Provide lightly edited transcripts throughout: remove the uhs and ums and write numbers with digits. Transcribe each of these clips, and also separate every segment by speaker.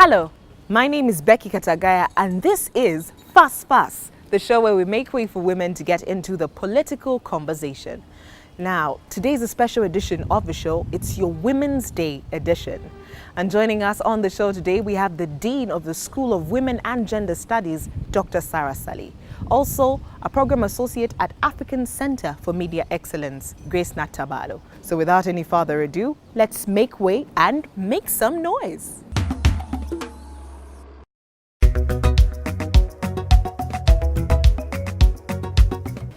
Speaker 1: Hello, my name is Becky Katagaya and this is Fas Fas, the show where we make way for women to get into the political conversation. Now, today's a special edition of the show. It's your Women's Day edition. And joining us on the show today, we have the Dean of the School of Women and Gender Studies, Dr. Sarah Sally. Also, a Program Associate at African Center for Media Excellence, Grace Natabalo. So without any further ado, let's make way and make some noise.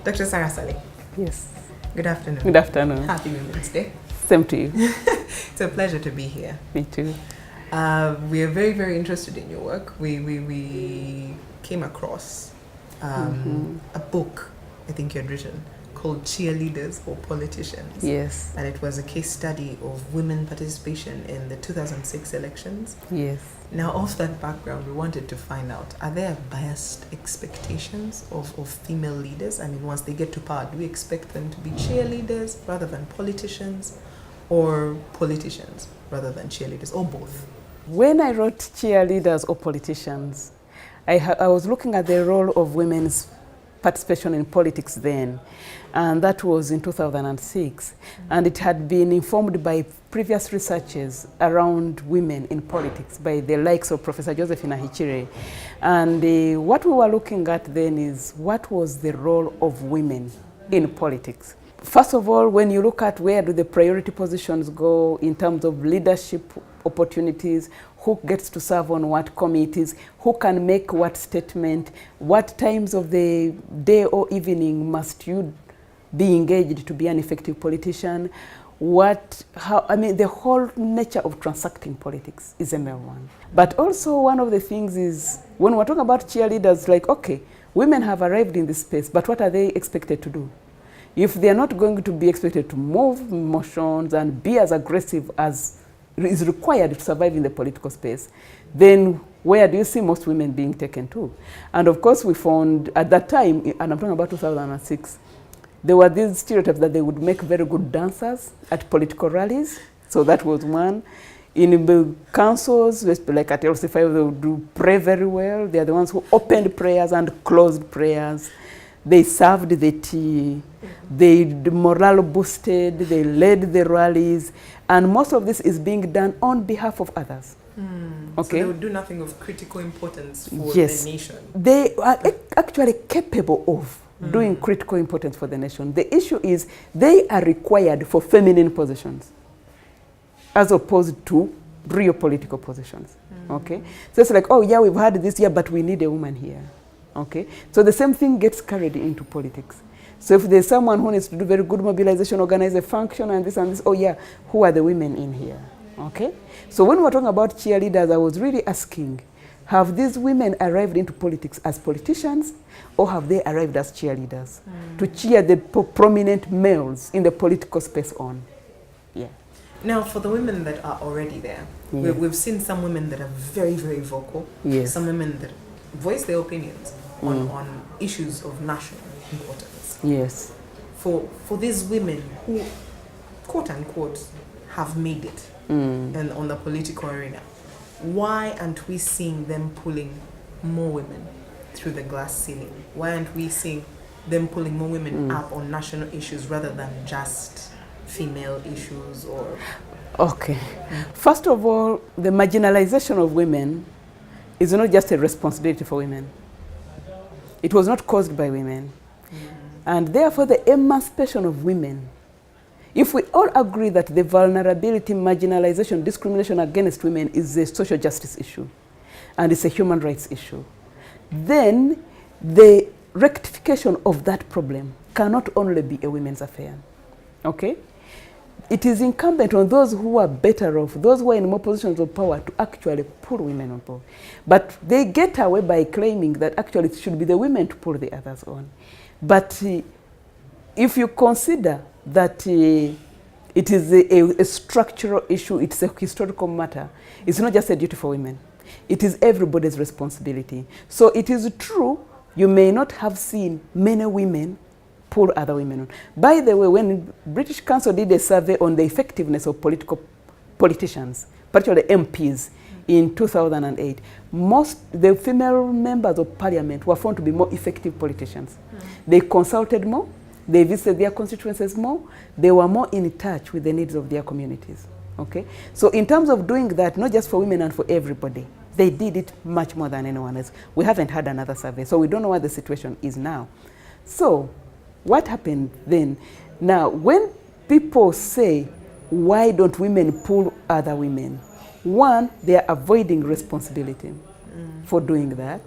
Speaker 1: Dr. Sarah Sally.
Speaker 2: Yes.
Speaker 1: Good afternoon.
Speaker 2: Good afternoon.
Speaker 1: Happy Women's Day.
Speaker 2: Same to you.
Speaker 1: It's a pleasure to be here.
Speaker 2: Me too.
Speaker 1: We are very, very interested in your work. We came across a book, I think you had written, called Cheerleaders or Politicians.
Speaker 2: Yes.
Speaker 1: And it was a case study of women participation in the 2006 elections.
Speaker 2: Yes.
Speaker 1: Now, off that background, we wanted to find out, are there biased expectations of female leaders? I mean, once they get to power, do we expect them to be cheerleaders rather than politicians, or politicians rather than cheerleaders, or both?
Speaker 2: When I wrote Cheerleaders or Politicians, I was looking at the role of women's participation in politics then, and that was in 2006. And it had been informed by previous researches around women in politics by the likes of Professor Josephine Hichire. And what we were looking at then is what was the role of women in politics. First of all, when you look at where do the priority positions go in terms of leadership opportunities, who gets to serve on what committees, who can make what statement, what times of the day or evening must you be engaged to be an effective politician, the whole nature of transacting politics is a male one. But also one of the things is, when we're talking about cheerleaders, like, okay, women have arrived in this space, but what are they expected to do? If they're not going to be expected to move motions and be as aggressive as is required to survive in the political space, then where do you see most women being taken to? And of course we found at that time, and I'm talking about 2006, there were these stereotypes that they would make very good dancers at political rallies. So that was one. In the councils, like at LC5, they would do pray very well. They are the ones who opened prayers and closed prayers. They served the tea, they morale boosted, they led the rallies, and most of this is being done on behalf of others. Okay?
Speaker 1: So they would do nothing of critical importance for
Speaker 2: yes.
Speaker 1: the nation.
Speaker 2: They are actually capable of doing critical importance for the nation. The issue is they are required for feminine positions as opposed to real political positions. Okay? So it's like, oh yeah, we've had this here, but we need a woman here. Okay, so the same thing gets carried into politics. So if there's someone who needs to do very good mobilization, organize a function and this, oh yeah, who are the women in here? Okay, so when we're talking about cheerleaders, I was really asking, have these women arrived into politics as politicians, or have they arrived as cheerleaders to cheer the prominent males in the political space on? Yeah.
Speaker 1: Now, for the women that are already there, we've seen some women that are very, very vocal.
Speaker 2: Yes.
Speaker 1: Some women that voice their opinions on issues of national importance.
Speaker 2: Yes.
Speaker 1: For these women who, quote unquote, have made it and on the political arena, why aren't we seeing them pulling more women through the glass ceiling? Why aren't we seeing them pulling more women up on national issues rather than just female issues or...
Speaker 2: Okay. First of all, the marginalization of women is not just a responsibility for women. It was not caused by women. And therefore the emancipation of women, if we all agree that the vulnerability, marginalization, discrimination against women is a social justice issue and it's a human rights issue, then the rectification of that problem cannot only be a women's affair. Okay? It is incumbent on those who are better off, those who are in more positions of power, to actually pull women on board. But they get away by claiming that actually it should be the women to pull the others on. But if you consider that it is a structural issue, it's a historical matter, it's not just a duty for women. It is everybody's responsibility. So it is true, you may not have seen many women pull other women on. By the way, when British Council did a survey on the effectiveness of politicians, particularly MPs, in 2008, the female members of parliament were found to be more effective politicians. They consulted more, they visited their constituencies more, they were more in touch with the needs of their communities. Okay? So in terms of doing that, not just for women and for everybody, they did it much more than anyone else. We haven't had another survey, so we don't know what the situation is now. So what happened then? Now, when people say, why don't women pull other women? One, they are avoiding responsibility for doing that,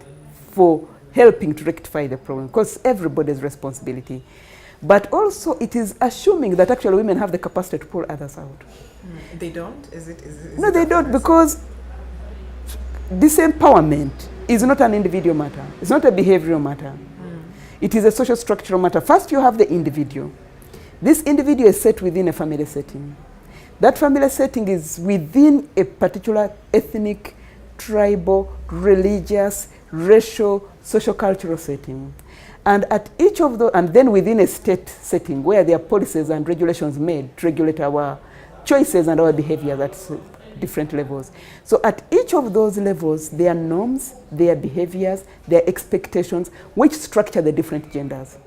Speaker 2: for helping to rectify the problem, because everybody's responsibility. But also it is assuming that actually women have the capacity to pull others out.
Speaker 1: They don't?
Speaker 2: No, they don't, because this empowerment is not an individual matter. It's not a behavioral matter. It is a social structural matter. First, you have the individual. This individual is set within a family setting. That family setting is within a particular ethnic, tribal, religious, racial, social-cultural setting. And at each of those, and then within a state setting where there are policies and regulations made to regulate our choices and our behaviors at different levels. So at each of those levels, there are norms, there are behaviors, there are expectations, which structure the different genders.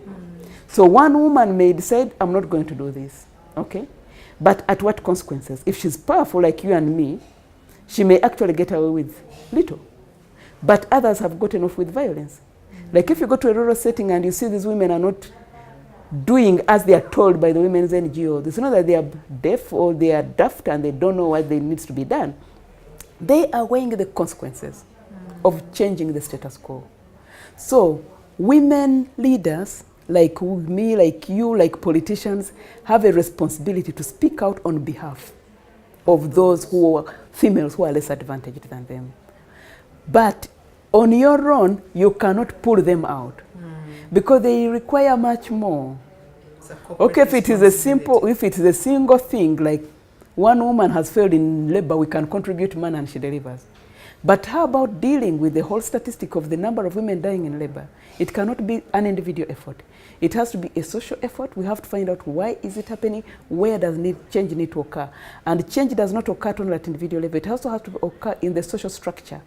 Speaker 2: So one woman may decide, I'm not going to do this, okay? But at what consequences? If she's powerful like you and me, she may actually get away with little. But others have gotten off with violence. Like if you go to a rural setting and you see these women are not doing as they are told by the women's NGO, it's not that they are deaf or they are daft and they don't know what needs to be done. They are weighing the consequences of changing the status quo. So women leaders like me, like you, like politicians, have a responsibility to speak out on behalf of those who are females who are less advantaged than them. But on your own, you cannot pull them out because they require much more. Okay, if it is a single thing, like one woman has failed in labor, we can contribute money and she delivers. But how about dealing with the whole statistic of the number of women dying in labor? It cannot be an individual effort. It has to be a social effort. We have to find out why is it happening, where does change need to occur. And change does not occur only at individual level. It also has to occur in the social structure.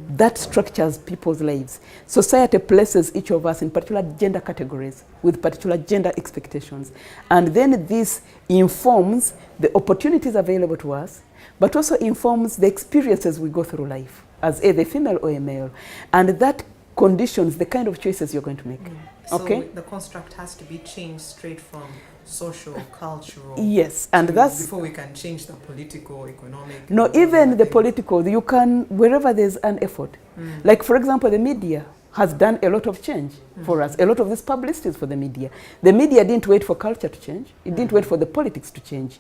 Speaker 2: That structures people's lives. Society places each of us in particular gender categories with particular gender expectations. And then this informs the opportunities available to us, but also informs the experiences we go through life as either a female or a male. And that conditions the kind of choices you're going to make. Okay?
Speaker 1: So the construct has to be changed straight from social, cultural.
Speaker 2: Yes, and that's...
Speaker 1: Before we can change the political, economic...
Speaker 2: No, even the political, you can, wherever there's an effort. Like, for example, the media has done a lot of change for us. A lot of this publicity is for the media. The media didn't wait for culture to change. It didn't wait for the politics to change.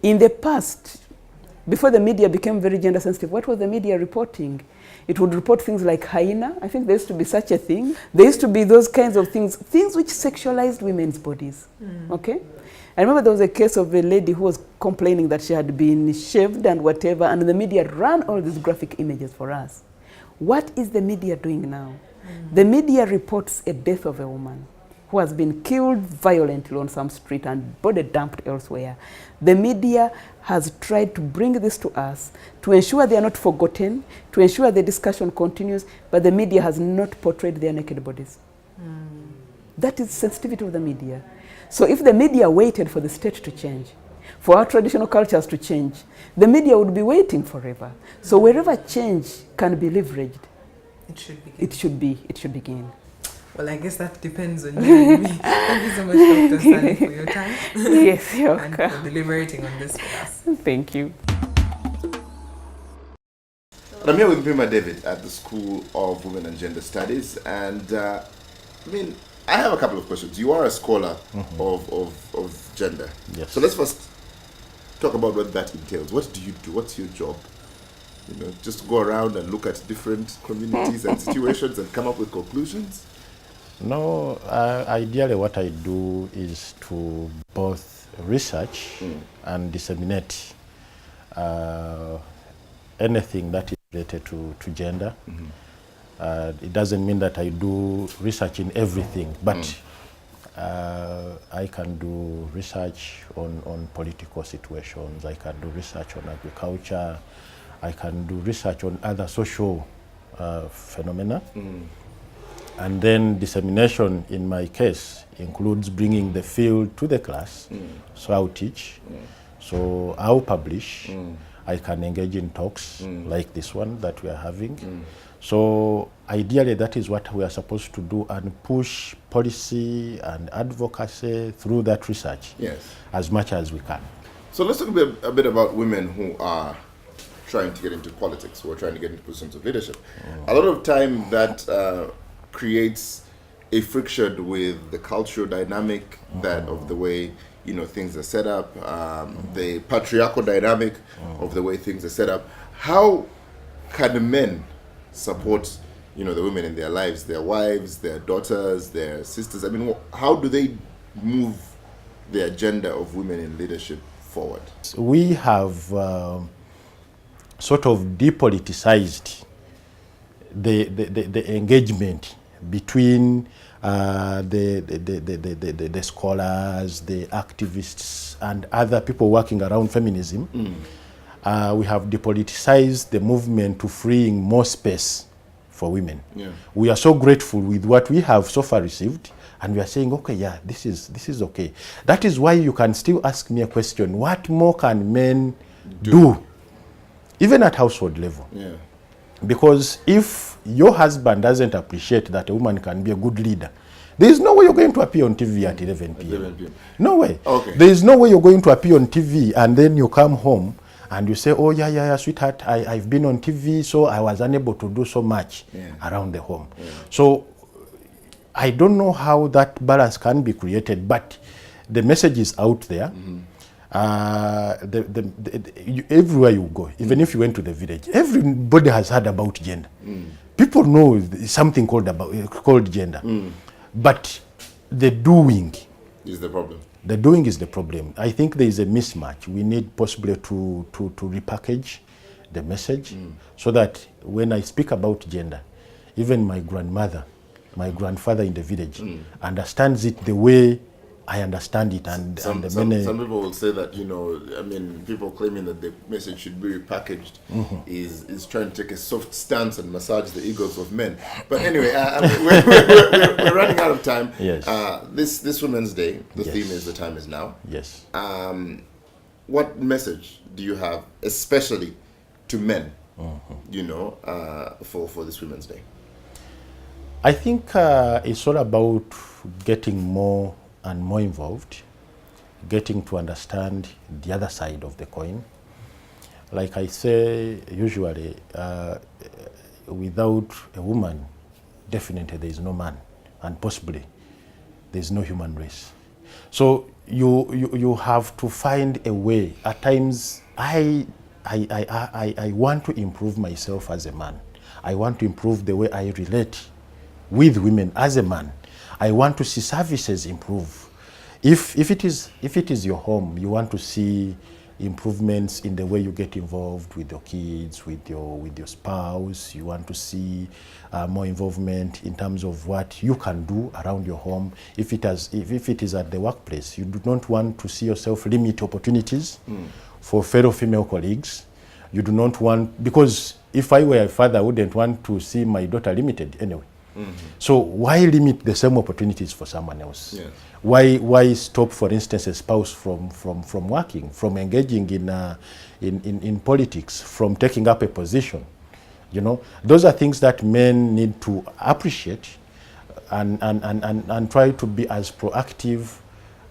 Speaker 2: In the past, before the media became very gender sensitive, what was the media reporting? It would report things like hyena. I think there used to be such a thing. There used to be those kinds of things which sexualized women's bodies. Okay? I remember there was a case of a lady who was complaining that she had been shaved and whatever, and the media ran all these graphic images for us. What is the media doing now? The media reports a death of a woman who has been killed violently on some street and body dumped elsewhere. The media has tried to bring this to us to ensure they are not forgotten, to ensure the discussion continues, but the media has not portrayed their naked bodies. That is sensitivity of the media. So if the media waited for the state to change, for our traditional cultures to change, the media would be waiting forever. So wherever change can be leveraged, it should begin.
Speaker 1: Well, I guess that depends on you and me. Thank you so much, Dr. Stanley, for your time.
Speaker 2: Yes, you're
Speaker 1: and for deliberating on this for us.
Speaker 2: Thank you.
Speaker 3: I'm here with Prima David at the School of Women and Gender Studies, and I have a couple of questions. You are a scholar of gender.
Speaker 4: Yes.
Speaker 3: So let's first talk about what that entails. What do you do? What's your job? Just go around and look at different communities and situations and come up with conclusions?
Speaker 4: No, ideally what I do is to both research and disseminate anything that is related to gender. It doesn't mean that I do research in everything, but I can do research on political situations, I can do research on agriculture, I can do research on other social phenomena. And then dissemination, in my case, includes bringing the field to the class. So I'll teach. So I'll publish. I can engage in talks like this one that we are having. So ideally, that is what we are supposed to do, and push policy and advocacy through that research as much as we can.
Speaker 3: So let's talk a bit about women who are trying to get into politics, who are trying to get into positions of leadership. A lot of time that creates a friction with the cultural dynamic that of the way things are set up, the patriarchal dynamic of the way things are set up. How can the men support the women in their lives, their wives, their daughters, their sisters? I mean, how do they move the agenda of women in leadership forward?
Speaker 4: We have sort of depoliticized the engagement between the scholars, the activists, and other people working around feminism. We have depoliticized the movement to freeing more space for women. We are so grateful with what we have so far received, and we are saying, okay, yeah, this is okay. That is why you can still ask me a question: what more can men do, even at household level? Because if your husband doesn't appreciate that a woman can be a good leader, there is no way you're going to appear on TV at 11 p.m. No way. There is no way you're going to appear on TV and then you come home and you say, oh, yeah, sweetheart, I've been on TV, so I was unable to do so much around the home. So I don't know how that balance can be created, but the message is out there. Everywhere you go, even if you went to the village, everybody has heard about gender. People know something called gender. But the doing
Speaker 3: is the problem.
Speaker 4: The doing is the problem. I think there is a mismatch. We need possibly to repackage the message so that when I speak about gender, even my grandmother, my grandfather in the village understands it the way I understand it. And
Speaker 3: some people will say that, I mean, people claiming that the message should be repackaged is trying to take a soft stance and massage the egos of men. But anyway, we're running out of time. This Women's Day, the theme is "The Time Is Now." What message do you have, especially to men, for this Women's Day?
Speaker 4: I think it's all about getting more and more involved, getting to understand the other side of the coin. Like I say, usually, without a woman, definitely there is no man, and possibly there is no human race. So you have to find a way. At times, I want to improve myself as a man. I want to improve the way I relate with women as a man. I want to see services improve. If it is your home, you want to see improvements in the way you get involved with your kids, with your spouse. You want to see more involvement in terms of what you can do around your home. If it is at the workplace, you do not want to see yourself limit opportunities for fellow female colleagues. You do not want, because if I were a father, I wouldn't want to see my daughter limited anyway. So why limit the same opportunities for someone else? Why stop, for instance, a spouse from working, from engaging in politics, from taking up a position? Those are things that men need to appreciate and try to be as proactive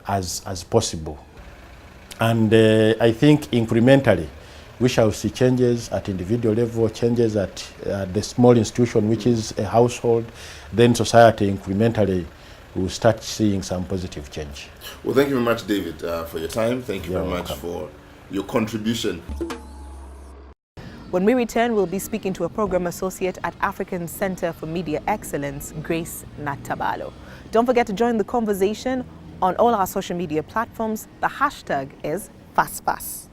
Speaker 4: as possible. And I think incrementally, we shall see changes at individual level, changes at the small institution, which is a household. Then society incrementally will start seeing some positive change.
Speaker 3: Well, thank you very much, David, for your time. Thank you very much for your contribution.
Speaker 1: When we return, we'll be speaking to a program associate at African Center for Media Excellence, Grace Natabalo. Don't forget to join the conversation on all our social media platforms. The hashtag is Fas Fas.